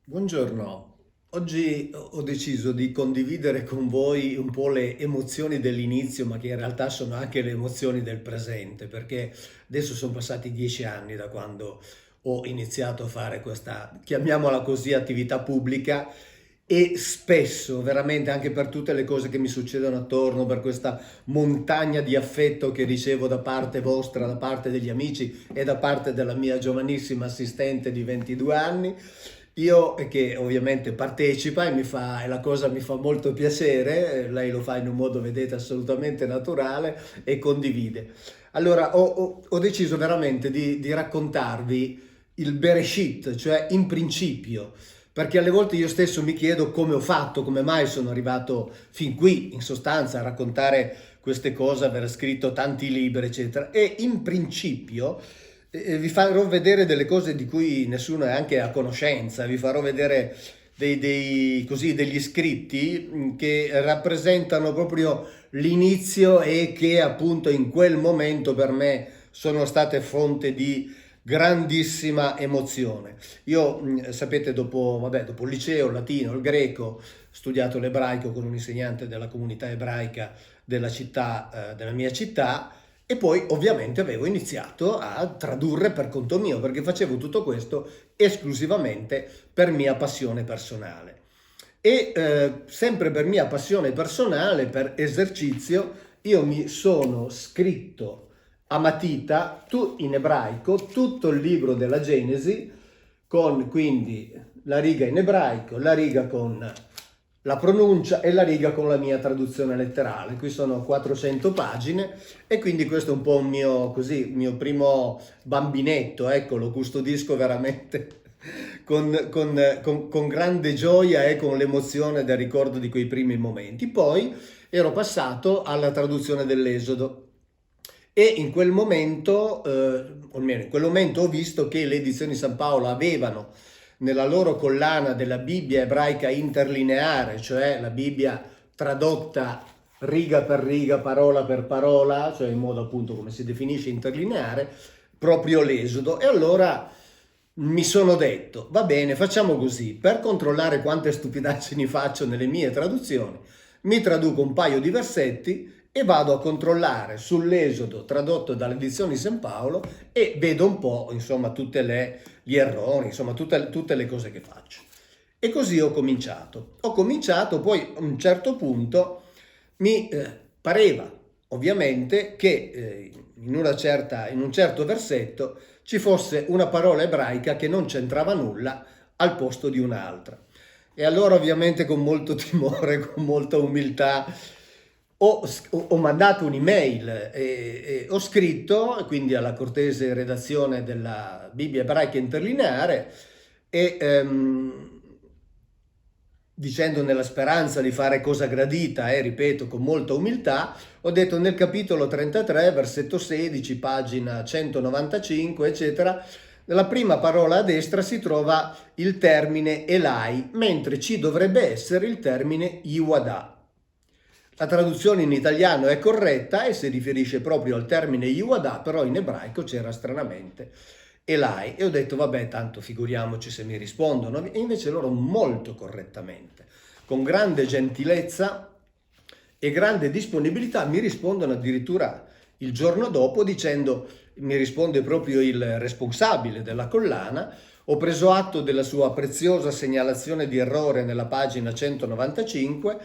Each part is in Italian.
Buongiorno, oggi ho deciso di condividere con voi un po' le emozioni dell'inizio, ma che in realtà sono anche le emozioni del presente, perché adesso sono passati 10 anni da quando ho iniziato a fare questa, chiamiamola così, attività pubblica e spesso, veramente anche per tutte le cose che mi succedono attorno, per questa montagna di affetto che ricevo da parte vostra, da parte degli amici e da parte della mia giovanissima assistente di 22 anni, io che ovviamente partecipa e la cosa mi fa molto piacere, lei lo fa in un modo, vedete, assolutamente naturale e condivide. Allora, ho deciso veramente di raccontarvi il Bereshit, cioè in principio, perché alle volte io stesso mi chiedo come ho fatto, come mai sono arrivato fin qui, in sostanza, a raccontare queste cose, aver scritto tanti libri, eccetera. E in principio vi farò vedere delle cose di cui nessuno è anche a conoscenza, vi farò vedere così, degli scritti che rappresentano proprio l'inizio e che appunto in quel momento per me sono state fonte di grandissima emozione. Io, sapete, dopo il liceo, il latino, il greco, ho studiato l'ebraico con un insegnante della comunità ebraica della città, della mia città, e poi ovviamente avevo iniziato a tradurre per conto mio, perché facevo tutto questo esclusivamente per mia passione personale. E sempre per mia passione personale, per esercizio, io mi sono scritto a matita in ebraico tutto il libro della Genesi, con quindi la riga in ebraico, la riga con la pronuncia e la riga con la mia traduzione letterale. Qui sono 400 pagine e quindi questo è un po' un mio, così, mio primo bambinetto, ecco, lo custodisco veramente con grande gioia e con l'emozione del ricordo di quei primi momenti. Poi ero passato alla traduzione dell'Esodo e in quel momento, almeno in quel momento ho visto che le edizioni San Paolo avevano nella loro collana della Bibbia ebraica interlineare, cioè la Bibbia tradotta riga per riga, parola per parola, cioè in modo appunto come si definisce interlineare, proprio l'Esodo. E allora mi sono detto, va bene, facciamo così, per controllare quante stupidaggini faccio nelle mie traduzioni, mi traduco un paio di versetti e vado a controllare sull'Esodo tradotto dalle edizioni San Paolo e vedo un po', insomma, gli errori, insomma, tutte le cose che faccio. E così ho cominciato. Ho cominciato, poi a un certo punto mi pareva, ovviamente, che in un certo versetto ci fosse una parola ebraica che non c'entrava nulla al posto di un'altra. E allora ovviamente con molto timore, con molta umiltà, ho mandato un'email e ho scritto, quindi alla cortese redazione della Bibbia ebraica interlineare, e dicendo nella speranza di fare cosa gradita e ripeto con molta umiltà, ho detto nel capitolo 33, versetto 16, pagina 195, eccetera, nella prima parola a destra si trova il termine Elai, mentre ci dovrebbe essere il termine Iwadah. La traduzione in italiano è corretta e si riferisce proprio al termine Iwadah, però in ebraico c'era stranamente Elai. E ho detto, vabbè, tanto figuriamoci se mi rispondono. E invece loro molto correttamente, con grande gentilezza e grande disponibilità, mi rispondono addirittura il giorno dopo dicendo, mi risponde proprio il responsabile della collana, ho preso atto della sua preziosa segnalazione di errore nella pagina 195,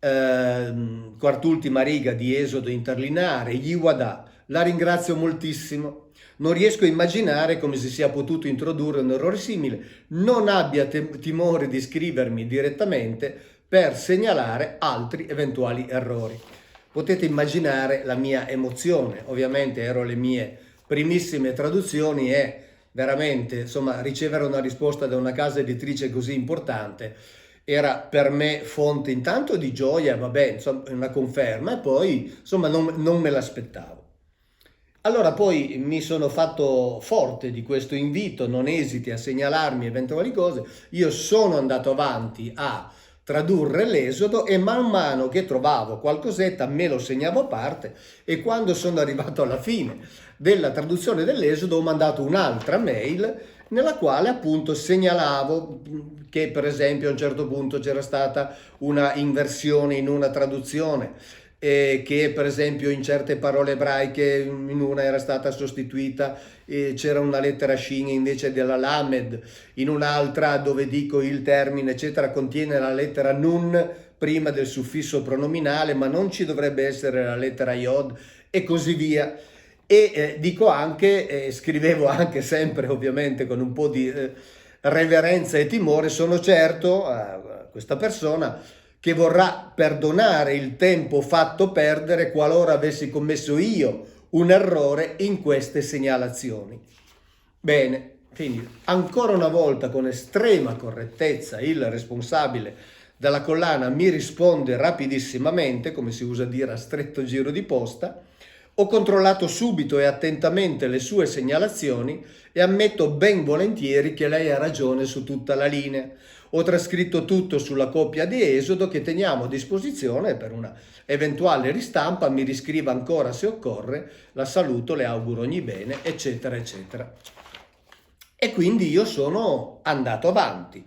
quart'ultima riga di Esodo interlineare, Yiwadah, la ringrazio moltissimo. Non riesco a immaginare come si sia potuto introdurre un errore simile. Non abbia timore di scrivermi direttamente per segnalare altri eventuali errori. Potete immaginare la mia emozione, ovviamente ero alle mie primissime traduzioni e veramente, insomma, ricevere una risposta da una casa editrice così importante era per me fonte intanto di gioia, vabbè, insomma, una conferma, e poi, insomma, non me l'aspettavo. Allora poi mi sono fatto forte di questo invito, non esiti a segnalarmi eventuali cose, io sono andato avanti a tradurre l'Esodo e man mano che trovavo qualcosetta me lo segnavo a parte e quando sono arrivato alla fine della traduzione dell'Esodo ho mandato un'altra mail nella quale appunto segnalavo che per esempio a un certo punto c'era stata una inversione in una traduzione, che per esempio in certe parole ebraiche in una era stata sostituita, c'era una lettera shin invece della lamed, in un'altra dove dico il termine eccetera contiene la lettera nun prima del suffisso pronominale, ma non ci dovrebbe essere la lettera yod e così via. E dico anche, scrivevo anche sempre ovviamente con un po' di reverenza e timore, sono certo a questa persona che vorrà perdonare il tempo fatto perdere qualora avessi commesso io un errore in queste segnalazioni. Bene, quindi ancora una volta con estrema correttezza il responsabile della collana mi risponde rapidissimamente, come si usa dire a stretto giro di posta. Ho controllato subito e attentamente le sue segnalazioni e ammetto ben volentieri che lei ha ragione su tutta la linea. Ho trascritto tutto sulla copia di Esodo che teniamo a disposizione per una eventuale ristampa, mi riscriva ancora se occorre, la saluto, le auguro ogni bene, eccetera, eccetera. E quindi io sono andato avanti.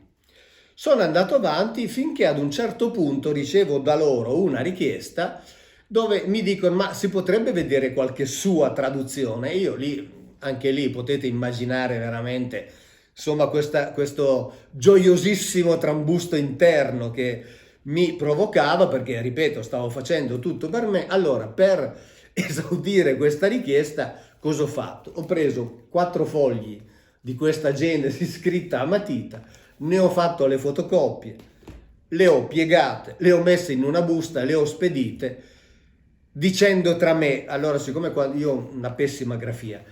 Sono andato avanti finché ad un certo punto ricevo da loro una richiesta dove mi dicono ma si potrebbe vedere qualche sua traduzione. Io lì, anche lì potete immaginare veramente insomma questo gioiosissimo trambusto interno che mi provocava perché ripeto stavo facendo tutto per me. Allora per esaudire questa richiesta cosa ho fatto? Ho preso 4 fogli di questa genesi scritta a matita, ne ho fatto le fotocopie, le ho piegate, le ho messe in una busta, le ho spedite dicendo tra me, allora siccome io ho una pessima grafia,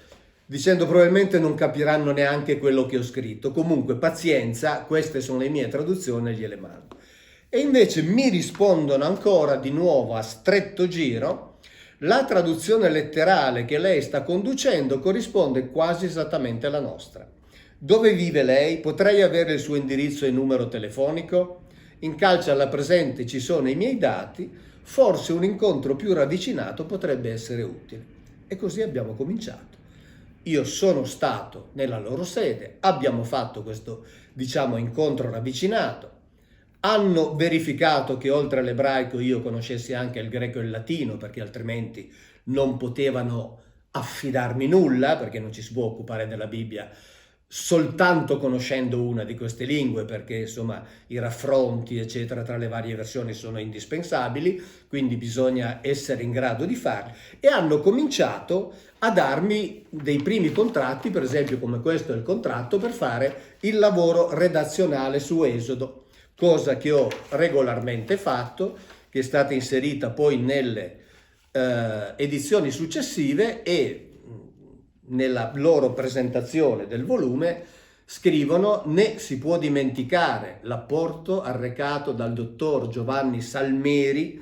dicendo probabilmente non capiranno neanche quello che ho scritto, comunque pazienza, queste sono le mie traduzioni, gliele mando. E invece mi rispondono ancora di nuovo a stretto giro, la traduzione letterale che lei sta conducendo corrisponde quasi esattamente alla nostra. Dove vive lei? Potrei avere il suo indirizzo e numero telefonico? In calce alla presente ci sono i miei dati, forse un incontro più ravvicinato potrebbe essere utile. E così abbiamo cominciato. Io sono stato nella loro sede, abbiamo fatto questo, incontro ravvicinato, hanno verificato che oltre all'ebraico io conoscessi anche il greco e il latino, perché altrimenti non potevano affidarmi nulla, perché non ci si può occupare della Bibbia soltanto conoscendo una di queste lingue, perché insomma i raffronti eccetera tra le varie versioni sono indispensabili, quindi bisogna essere in grado di farli, e hanno cominciato a darmi dei primi contratti, per esempio come questo è il contratto per fare il lavoro redazionale su Esodo, cosa che ho regolarmente fatto, che è stata inserita poi nelle edizioni successive, e nella loro presentazione del volume scrivono: né si può dimenticare l'apporto arrecato dal dottor Giovanni Salmeri,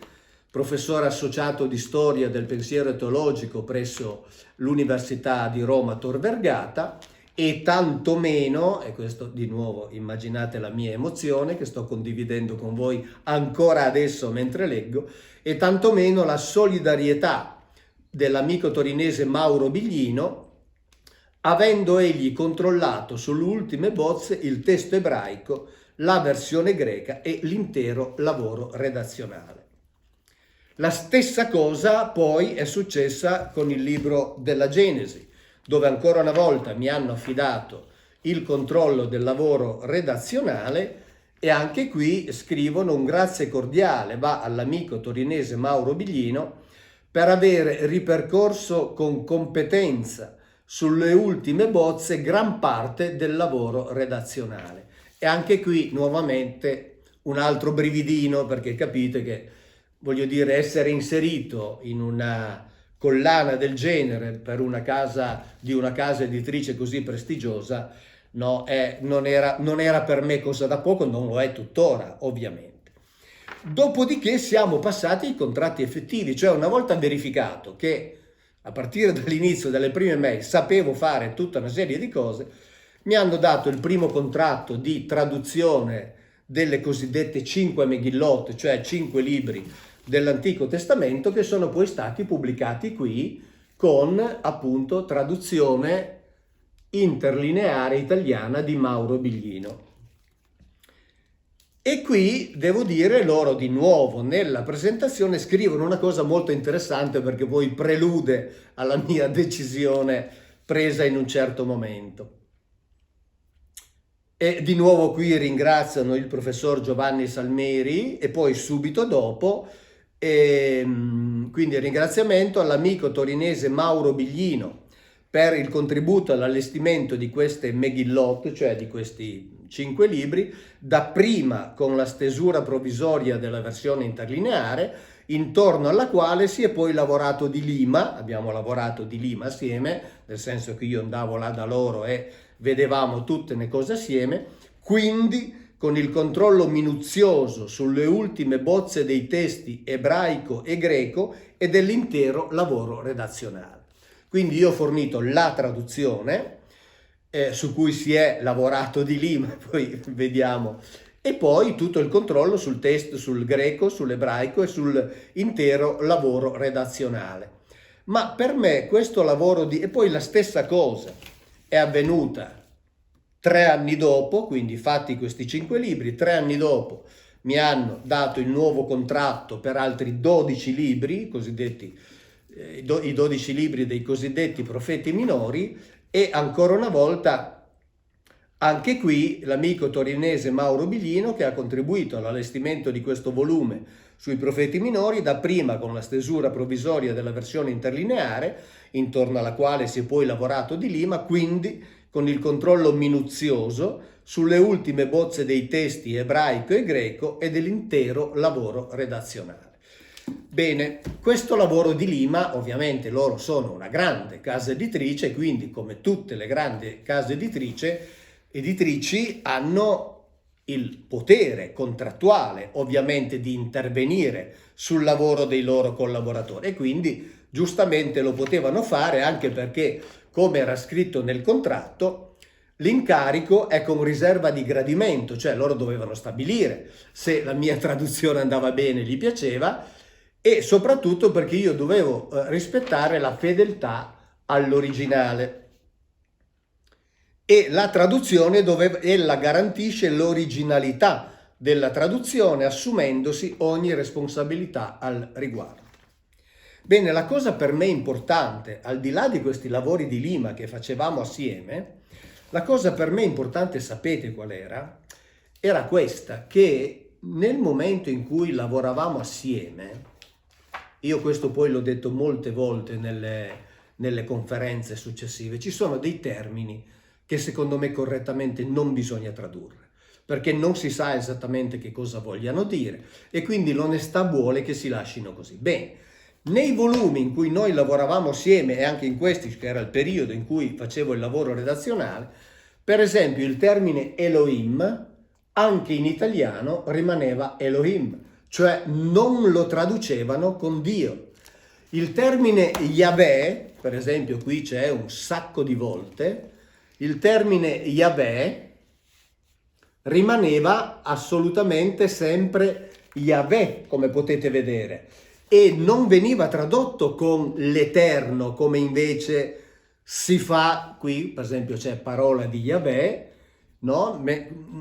professore associato di storia del pensiero teologico presso l'Università di Roma Tor Vergata, e tantomeno, e questo di nuovo immaginate la mia emozione che sto condividendo con voi ancora adesso mentre leggo, e tantomeno la solidarietà dell'amico torinese Mauro Biglino, avendo egli controllato sulle ultime bozze il testo ebraico, la versione greca e l'intero lavoro redazionale. La stessa cosa poi è successa con il libro della Genesi, dove ancora una volta mi hanno affidato il controllo del lavoro redazionale, e anche qui scrivono: un grazie cordiale va all'amico torinese Mauro Biglino per aver ripercorso con competenza sulle ultime bozze gran parte del lavoro redazionale. E anche qui nuovamente un altro brividino, perché capite che, voglio dire, essere inserito in una collana del genere per una casa editrice così prestigiosa, no, non era per me cosa da poco, non lo è tuttora ovviamente. Dopodiché siamo passati ai contratti effettivi, cioè una volta verificato che a partire dall'inizio delle prime mail sapevo fare tutta una serie di cose, mi hanno dato il primo contratto di traduzione delle cosiddette 5 Meghillot, cioè 5 libri dell'Antico Testamento, che sono poi stati pubblicati qui con appunto traduzione interlineare italiana di Mauro Biglino. E qui devo dire, loro di nuovo nella presentazione scrivono una cosa molto interessante, perché poi prelude alla mia decisione presa in un certo momento. E di nuovo qui ringraziano il professor Giovanni Salmeri, e poi subito dopo, quindi ringraziamento all'amico torinese Mauro Biglino per il contributo all'allestimento di queste Megillot, cioè di questi 5 libri, dapprima con la stesura provvisoria della versione interlineare, intorno alla quale si è poi lavorato di Lima. Abbiamo lavorato di Lima assieme, nel senso che io andavo là da loro e vedevamo tutte le cose assieme, quindi con il controllo minuzioso sulle ultime bozze dei testi ebraico e greco e dell'intero lavoro redazionale. Quindi io ho fornito la traduzione, su cui si è lavorato di lì, ma poi vediamo, e poi tutto il controllo sul testo, sul greco, sull'ebraico e sull'intero lavoro redazionale. Ma per me questo lavoro e poi la stessa cosa è avvenuta 3 anni dopo, quindi fatti questi 5 libri, 3 anni dopo mi hanno dato il nuovo contratto per altri 12 libri, cosiddetti, i 12 libri dei cosiddetti profeti minori, e ancora una volta anche qui l'amico torinese Mauro Biglino, che ha contribuito all'allestimento di questo volume sui profeti minori, dapprima con la stesura provvisoria della versione interlineare, intorno alla quale si è poi lavorato di Lima, quindi con il controllo minuzioso sulle ultime bozze dei testi ebraico e greco e dell'intero lavoro redazionale. Bene, questo lavoro di Lima, ovviamente loro sono una grande casa editrice, quindi come tutte le grandi case editrici hanno il potere contrattuale ovviamente di intervenire sul lavoro dei loro collaboratori, e quindi giustamente lo potevano fare, anche perché, come era scritto nel contratto, l'incarico è con riserva di gradimento, cioè loro dovevano stabilire se la mia traduzione andava bene, gli piaceva, e soprattutto perché io dovevo rispettare la fedeltà all'originale. E la traduzione ella garantisce l'originalità della traduzione, assumendosi ogni responsabilità al riguardo. Bene, la cosa per me importante, al di là di questi lavori di Lima che facevamo assieme, la cosa per me importante, sapete qual era? Era questa, che nel momento in cui lavoravamo assieme, io questo poi l'ho detto molte volte nelle conferenze successive, ci sono dei termini che secondo me correttamente non bisogna tradurre, perché non si sa esattamente che cosa vogliano dire, e quindi l'onestà vuole che si lascino così. Bene, nei volumi in cui noi lavoravamo assieme, e anche in questi, che era il periodo in cui facevo il lavoro redazionale, per esempio il termine Elohim anche in italiano rimaneva Elohim, cioè non lo traducevano con Dio. Il termine Yahweh, per esempio qui c'è un sacco di volte, il termine Yahweh rimaneva assolutamente sempre Yahweh, come potete vedere, e non veniva tradotto con l'Eterno, come invece si fa qui. Per esempio c'è parola di Yahweh, no?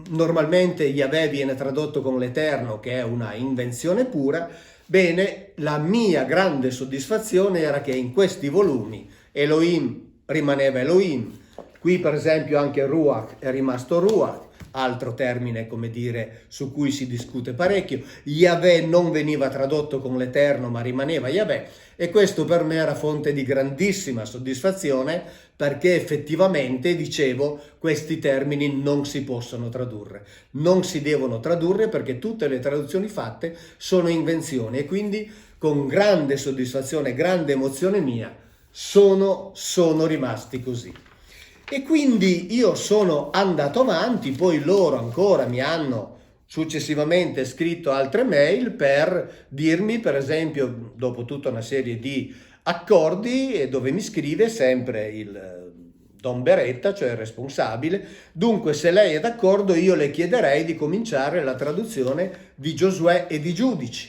Normalmente Yahweh viene tradotto con l'Eterno, che è una invenzione pura. Bene, la mia grande soddisfazione era che in questi volumi Elohim rimaneva Elohim, qui per esempio anche Ruach è rimasto Ruach, altro termine, come dire, su cui si discute parecchio. Yahweh non veniva tradotto con l'Eterno, ma rimaneva Yahweh, e questo per me era fonte di grandissima soddisfazione, perché effettivamente, dicevo, questi termini non si possono tradurre, non si devono tradurre, perché tutte le traduzioni fatte sono invenzioni, e quindi con grande soddisfazione, grande emozione mia, sono rimasti così. E quindi io sono andato avanti, poi loro ancora mi hanno successivamente scritto altre mail per dirmi, per esempio, dopo tutta una serie di accordi, dove mi scrive sempre il Don Beretta, cioè il responsabile: dunque, se lei è d'accordo, io le chiederei di cominciare la traduzione di Giosuè e di Giudici.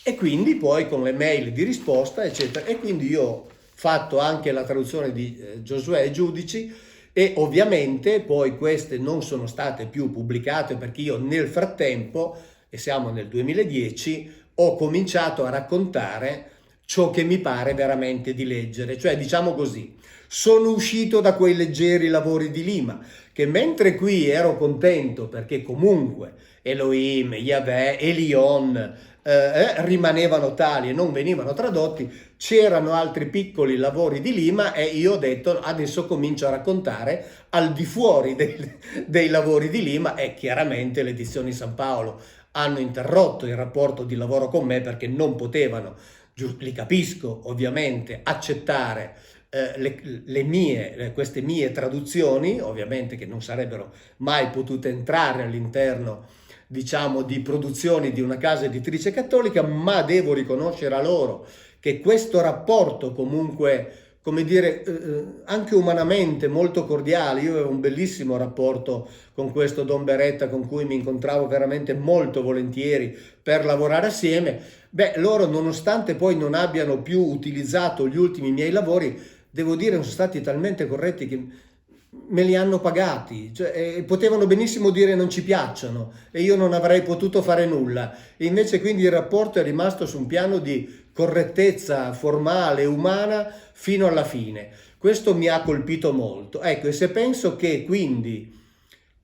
E quindi poi con le mail di risposta, eccetera, e quindi io fatto anche la traduzione di Giosuè e Giudici, e ovviamente poi queste non sono state più pubblicate perché io nel frattempo, e siamo nel 2010, ho cominciato a raccontare ciò che mi pare veramente di leggere. Cioè, diciamo così, sono uscito da quei leggeri lavori di Lima, che mentre qui ero contento perché comunque Elohim, Yahweh, Elion rimanevano tali e non venivano tradotti, c'erano altri piccoli lavori di Lima e io ho detto adesso comincio a raccontare al di fuori dei lavori di Lima, e chiaramente le edizioni San Paolo hanno interrotto il rapporto di lavoro con me perché non potevano, li capisco ovviamente, accettare queste mie traduzioni, ovviamente che non sarebbero mai potute entrare all'interno, diciamo, di produzioni di una casa editrice cattolica, ma devo riconoscere a loro che questo rapporto comunque, come dire, anche umanamente molto cordiale. Io avevo un bellissimo rapporto con questo Don Beretta, con cui mi incontravo veramente molto volentieri per lavorare assieme. Beh, loro, nonostante poi non abbiano più utilizzato gli ultimi miei lavori, devo dire, sono stati talmente corretti che me li hanno pagati, cioè, potevano benissimo dire non ci piacciono e io non avrei potuto fare nulla. E invece quindi il rapporto è rimasto su un piano di correttezza formale, umana, fino alla fine. Questo mi ha colpito molto. Ecco, e se penso che quindi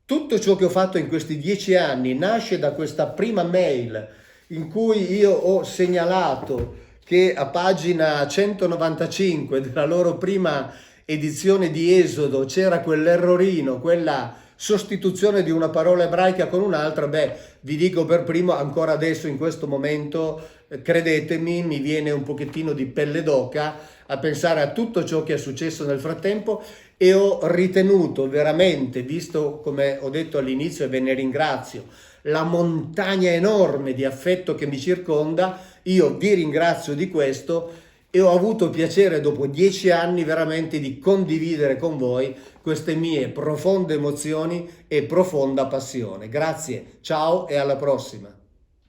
tutto ciò che ho fatto in questi 10 anni nasce da questa prima mail in cui io ho segnalato che a pagina 195 della loro prima edizione di Esodo c'era quell'errorino, quella sostituzione di una parola ebraica con un'altra, beh, vi dico per primo, ancora adesso in questo momento, credetemi, mi viene un pochettino di pelle d'oca a pensare a tutto ciò che è successo nel frattempo, e ho ritenuto veramente, visto come ho detto all'inizio e ve ne ringrazio, la montagna enorme di affetto che mi circonda, io vi ringrazio di questo e ho avuto piacere dopo 10 anni veramente di condividere con voi queste mie profonde emozioni e profonda passione. Grazie, ciao e alla prossima.